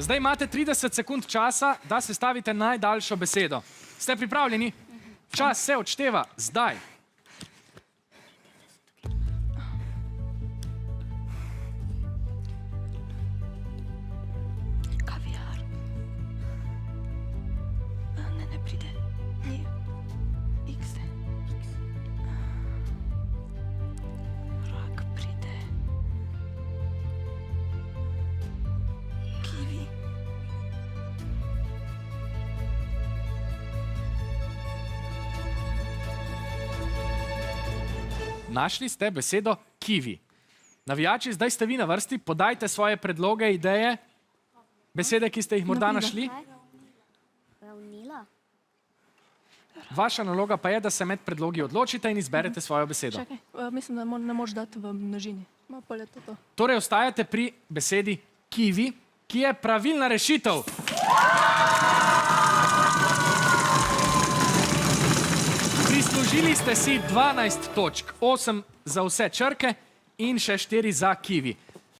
Zdaj imate 30 sekund časa, da sestavite najdaljšo besedo. Ste pripravljeni? Čas se odšteva zdaj. Kaviar. Ne pride. Ni. X. Rak pride. Kiwi. Našli ste besedo kiwi. Navijači, zdaj ste vi na vrsti, podajte svoje predloge, ideje, besede, ki ste jih morda našli. Ravnila. Vaša naloga pa je, da se med predlogi odločite in izberete svojo besedo. Čakaj, mislim, da ne moreš dati v množini. Ma pa je to. Torej ostajate pri besedi kiwi, ki je pravilna rešitev. Prislužili ste si 12 točk, 8 za vse črke in še 4 za kiwi.